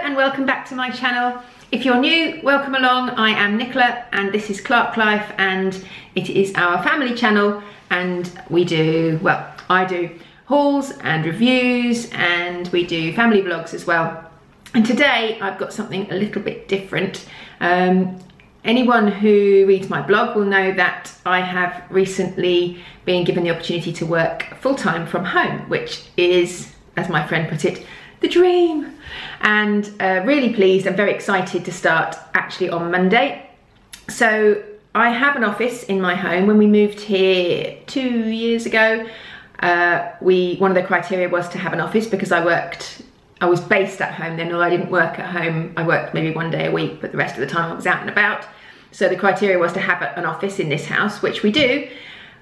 and welcome back to my channel. If you're new, welcome along. I am Nicola and this is Clarke Life, and it is our family channel, and we do, well, I do hauls and reviews, and we do family vlogs as well. And today I've got something a little bit different. Anyone who reads my blog will know that I have recently been given the opportunity to work full-time from home, which is, as my friend put it, the dream. And really pleased and very excited to start actually on Monday. So I have an office in my home. When we moved here 2 years ago, one of the criteria was to have an office because I was based at home then, although I didn't work at home. I worked maybe 1 day a week, but the rest of the time I was out and about. So the criteria was to have an office in this house, which we do.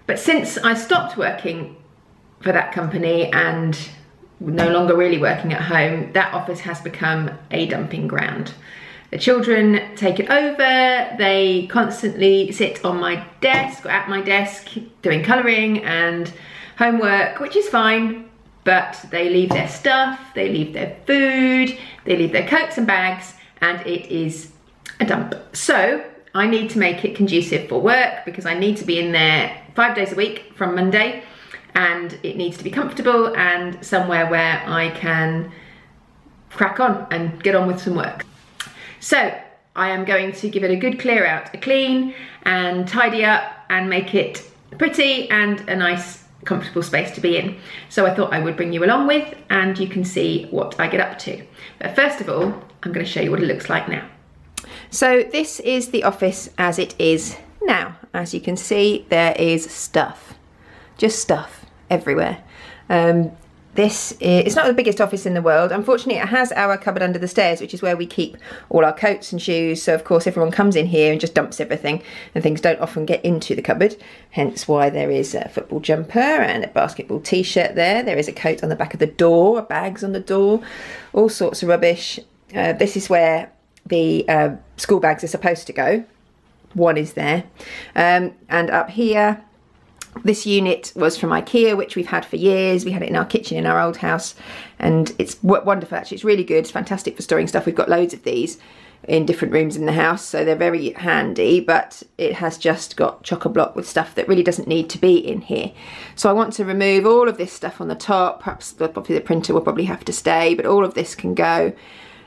But since I stopped working for that company and no longer really working at home, that office has become a dumping ground. The children take it over. They constantly sit on my desk or at my desk doing colouring and homework, which is fine, but they leave their stuff, they leave their food, they leave their coats and bags, and it is a dump. So I need to make it conducive for work because I need to be in there 5 days a week from Monday, and it needs to be comfortable and somewhere where I can crack on and get on with some work. So I am going to give it a good clear out, a clean and tidy up and make it pretty and a nice comfortable space to be in. So I thought I would bring you along with, and you can see what I get up to. But first of all, I'm going to show you what it looks like now. So this is the office as it is now. As you can see, there is stuff, just stuff everywhere. It's not the biggest office in the world. Unfortunately, it has our cupboard under the stairs, which is where we keep all our coats and shoes. So of course everyone comes in here and just dumps everything, and things don't often get into the cupboard. Hence why there is a football jumper and a basketball t-shirt there. There is a coat on the back of the door, bags on the door, all sorts of rubbish. This is where the school bags are supposed to go. One is there. And up here, this unit was from IKEA, which we've had for years. We had it in our kitchen in our old house, and it's wonderful actually. It's really good. It's fantastic for storing stuff. We've got loads of these in different rooms in the house, so they're very handy, but it has just got chock-a-block with stuff that really doesn't need to be in here. So I want to remove all of this stuff on the top. Perhaps probably the printer will probably have to stay, but all of this can go.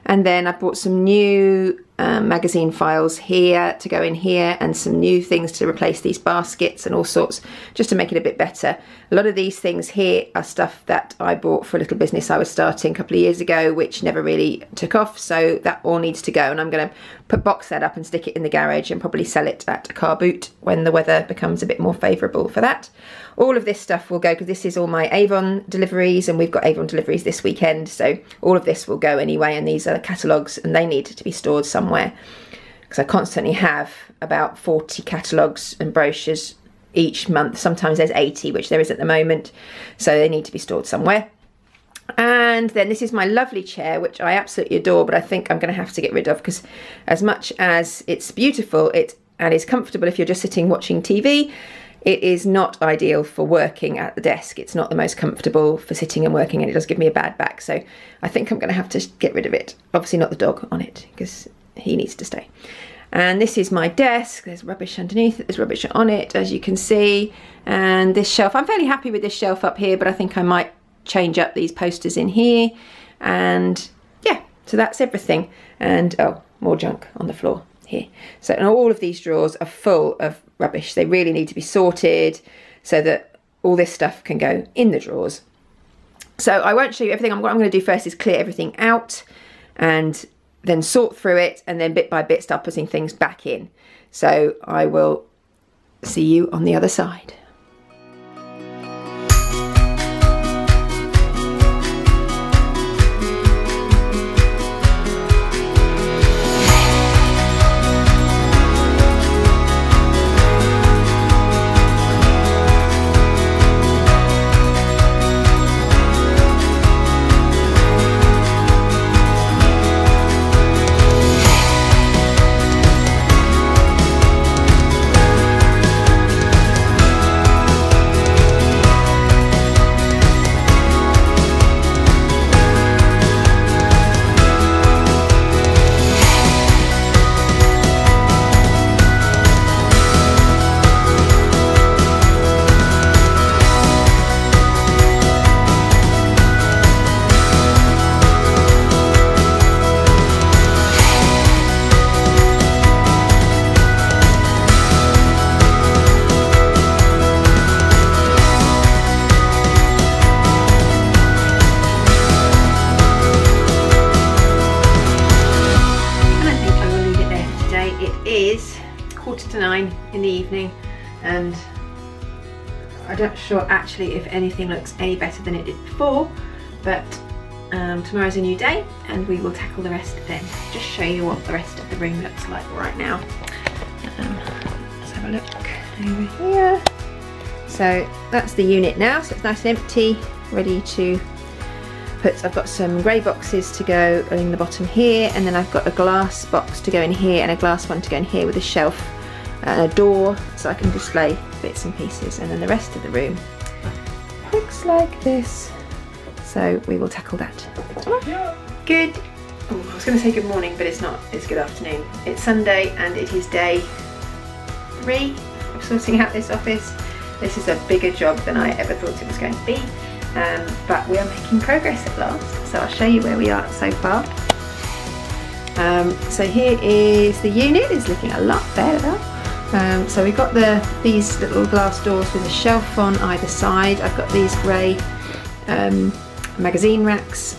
And then I bought some new magazine files here to go in here, and some new things to replace these baskets and all sorts, just to make it a bit better. A lot of these things here are stuff that I bought for a little business I was starting a couple of years ago, which never really took off, so that all needs to go, and I'm going to box that up and stick it in the garage and probably sell it at a car boot when the weather becomes a bit more favourable for that. All of this stuff will go, because this is all my Avon deliveries, and we've got Avon deliveries this weekend, so all of this will go anyway, and these are catalogues and they need to be stored somewhere, because I constantly have about 40 catalogues and brochures each month. Sometimes there's 80, which there is at the moment, so they need to be stored somewhere. And then this is my lovely chair, which I absolutely adore, but I think I'm going to have to get rid of, because as much as it's beautiful and is comfortable if you're just sitting watching TV, it is not ideal for working at the desk. It's not the most comfortable for sitting and working, and it does give me a bad back. So I think I'm going to have to get rid of it. Obviously not the dog on it, because he needs to stay. And this is my desk. There's rubbish underneath it. There's rubbish on it, as you can see. And this shelf, I'm fairly happy with this shelf up here, but I think I might change up these posters in here. And yeah, so that's everything. And oh, more junk on the floor here. So and all of these drawers are full of rubbish. They really need to be sorted so that all this stuff can go in the drawers. So I won't show you everything. What I'm going to do first is clear everything out and then sort through it, and then bit by bit start putting things back in. So I will see you on the other side. 9 in the evening, and I'm not sure actually if anything looks any better than it did before, but tomorrow's a new day and we will tackle the rest then. Just show you what the rest of the room looks like right now. Let's have a look over here. So that's the unit now, so it's nice and empty, ready to put. I've got some grey boxes to go in the bottom here, and then I've got a glass box to go in here and a glass one to go in here with a shelf and a door so I can display bits and pieces, and then the rest of the room looks like this. So we will tackle that tomorrow. Good. Oh, I was going to say good morning, but it's not. It's good afternoon. It's Sunday and it is day 3 of sorting out this office. This is a bigger job than I ever thought it was going to be, but we are making progress at last. So I'll show you where we are so far. So here is the unit. It's looking a lot better. So we've got these little glass doors with a shelf on either side. I've got these grey magazine racks,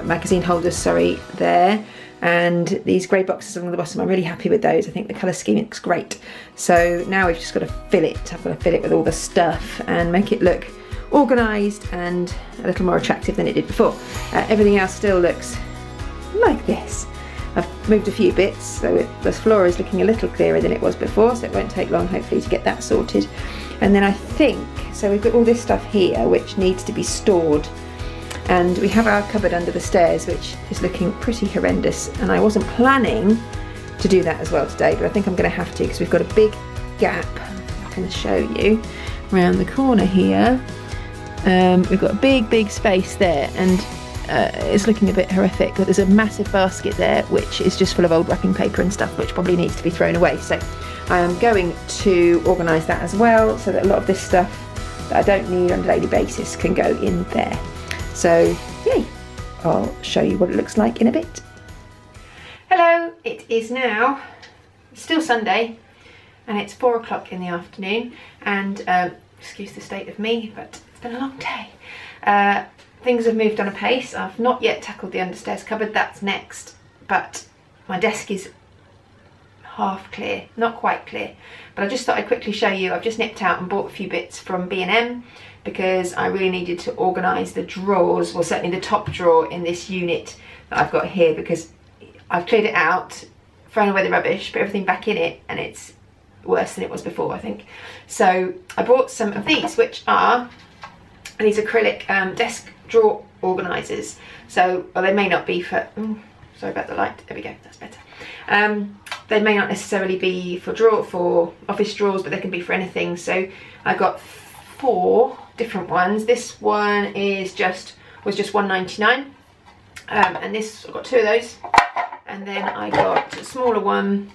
magazine holders, sorry, there, and these grey boxes along the bottom. I'm really happy with those. I think the colour scheme looks great. So now we've just got to fill it. I've got to fill it with all the stuff and make it look organised and a little more attractive than it did before. Everything else still looks like this. I've moved a few bits, so the floor is looking a little clearer than it was before, so it won't take long hopefully to get that sorted. And then I think, so we've got all this stuff here which needs to be stored, and we have our cupboard under the stairs which is looking pretty horrendous, and I wasn't planning to do that as well today, but I think I'm going to have to because we've got a big gap. I can show you around the corner here. We've got a big space there, and it's looking a bit horrific, but there's a massive basket there which is just full of old wrapping paper and stuff which probably needs to be thrown away. So I am going to organise that as well, so that a lot of this stuff that I don't need on a daily basis can go in there. So yay, I'll show you what it looks like in a bit. Hello, it is now still Sunday and it's 4 o'clock in the afternoon, and excuse the state of me, but it's been a long day. Things have moved on a pace. I've not yet tackled the understairs cupboard, that's next, but my desk is half clear, not quite clear, but I just thought I'd quickly show you. I've just nipped out and bought a few bits from B&M because I really needed to organise the drawers, well certainly the top drawer in this unit that I've got here, because I've cleared it out, thrown away the rubbish, put everything back in it, and it's worse than it was before, I think. So I bought some of these, which are these acrylic desk drawer organisers. So, well, they may not be for, sorry about the light, there we go, that's better. They may not necessarily be for office drawers, but they can be for anything. So I got 4 different ones. This one was just $1.99, and this, I got 2 of those, and then I got a smaller one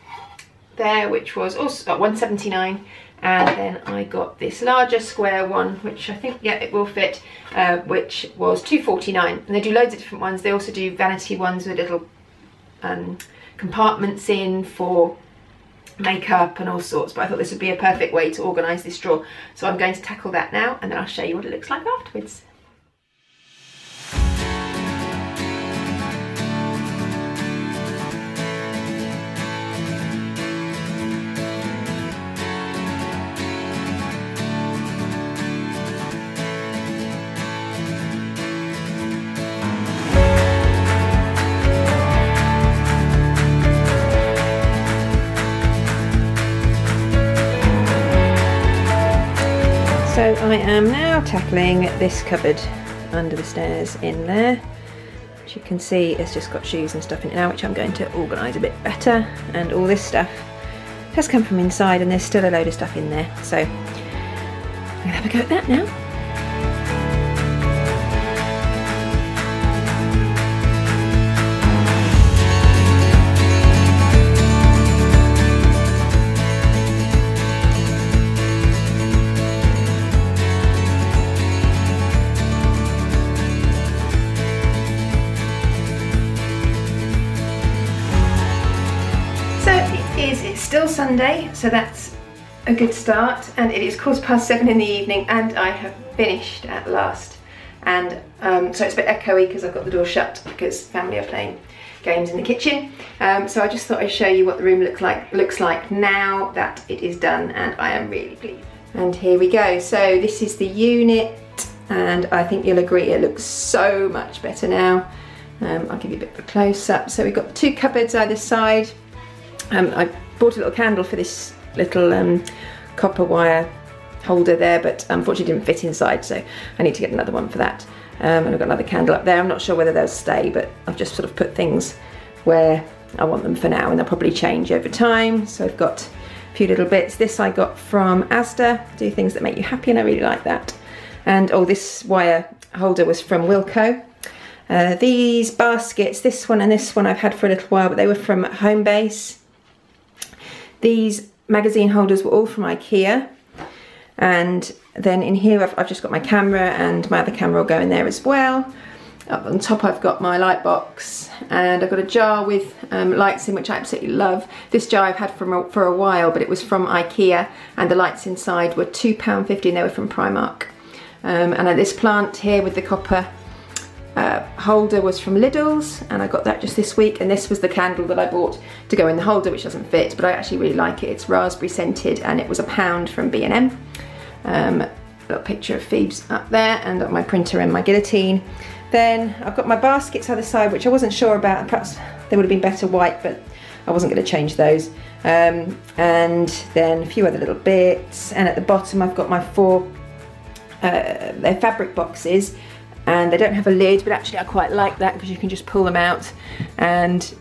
there which was also $1.79, and then I got this larger square one which I think, yeah, it will fit, which was $2.49. And they do loads of different ones. They also do vanity ones with little compartments in for makeup and all sorts, but I thought this would be a perfect way to organise this drawer. So I'm going to tackle that now, and then I'll show you what it looks like afterwards. So I am now tackling this cupboard under the stairs in there. As you can see, it's just got shoes and stuff in it now, which I'm going to organise a bit better. And all this stuff has come from inside, and there's still a load of stuff in there. So I'm going to have a go at that now. It's still Sunday, so that's a good start, and it is 7:15 in the evening, and I have finished at last. and so it's a bit echoey because I've got the door shut because family are playing games in the kitchen. So I just thought I'd show you what the room looks like now that it is done, and I am really pleased. And here we go. So this is the unit, and I think you'll agree it looks so much better now. I'll give you a bit of a close up. So we've got 2 cupboards either side. I bought a little candle for this little copper wire holder there, but unfortunately didn't fit inside, so I need to get another one for that. And I've got another candle up there. I'm not sure whether they'll stay, but I've just sort of put things where I want them for now, and they'll probably change over time. So I've got a few little bits. This I got from Asda, do things that make you happy, and I really like that. And oh, this wire holder was from Wilko. These baskets, this one and this one I've had for a little while, but they were from Homebase. These magazine holders were all from IKEA. And then in here I've just got my camera, and my other camera will go in there as well. Up on top I've got my light box, and I've got a jar with lights in, which I absolutely love. This jar I've had for a while, but it was from IKEA, and the lights inside were £2.50 and they were from Primark. And this plant here with the copper holder was from Lidl's, and I got that just this week. And this was the candle that I bought to go in the holder, which doesn't fit, but I actually really like it. It's raspberry scented, and it was £1 from B&M. Little picture of Phoebe's up there, and got my printer and my guillotine. Then I've got my baskets either side, which I wasn't sure about. Perhaps they would have been better white, but I wasn't going to change those. And then a few other little bits, and at the bottom I've got my 4 they're fabric boxes, and they don't have a lid, but actually I quite like that because you can just pull them out and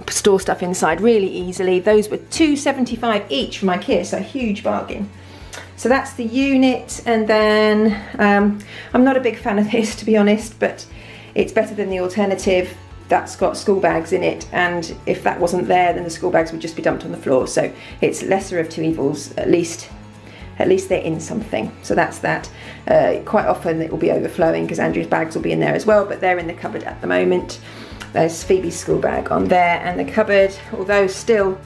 store stuff inside really easily. Those were £2.75 each from IKEA, so a huge bargain. So that's the unit. And then I'm not a big fan of this, to be honest, but it's better than the alternative that's got school bags in it, and if that wasn't there then the school bags would just be dumped on the floor. So it's lesser of 2 evils. At least they're in something. So that's that. Quite often it will be overflowing because Andrew's bags will be in there as well, but they're in the cupboard at the moment. There's Phoebe's school bag on there, and the cupboard, although still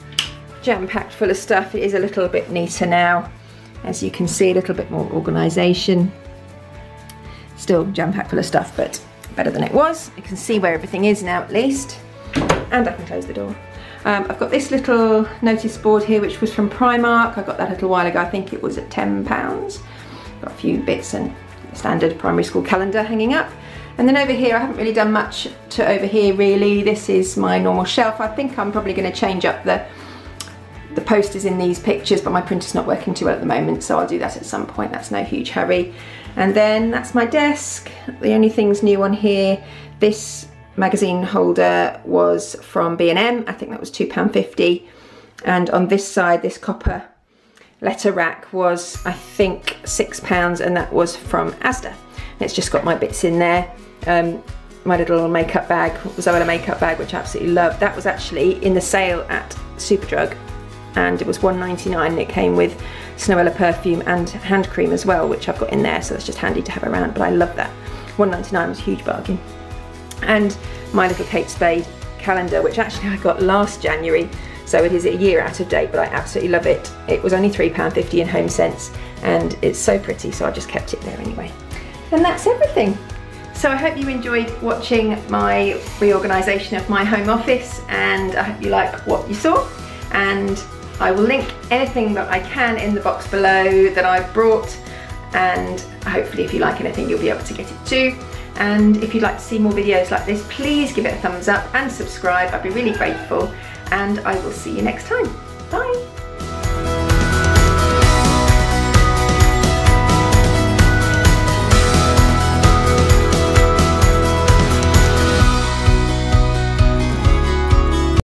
jam-packed full of stuff, it is a little bit neater now. As you can see, a little bit more organisation. Still jam-packed full of stuff, but better than it was. You can see where everything is now at least. And I can close the door. I've got this little notice board here, which was from Primark. I got that a little while ago. I think it was at £10. Got a few bits and a standard primary school calendar hanging up. And then over here, I haven't really done much to over here really. This is my normal shelf. I think I'm probably going to change up the posters in these pictures, but my printer's not working too well at the moment, so I'll do that at some point. That's no huge hurry. And then that's my desk. The only things new on here, this magazine holder was from B&M. I think that was £2.50. And on this side, this copper letter rack was, I think, £6, and that was from Asda. And it's just got my bits in there. My little makeup bag, Zoella makeup bag, which I absolutely love. That was actually in the sale at Superdrug, and it was £1.99, and it came with Snoella perfume and hand cream as well, which I've got in there, so that's just handy to have around, but I love that. £1.99 was a huge bargain. And my little Kate Spade calendar, which actually I got last January, so it is a year out of date, but I absolutely love it. It was only £3.50 in Home Sense, and it's so pretty, so I just kept it there anyway. And that's everything. So I hope you enjoyed watching my reorganisation of my home office, and I hope you like what you saw. And I will link anything that I can in the box below that I've brought, and hopefully if you like anything you'll be able to get it too. And if you'd like to see more videos like this, please give it a thumbs up and subscribe. I'd be really grateful, and I will see you next time. Bye!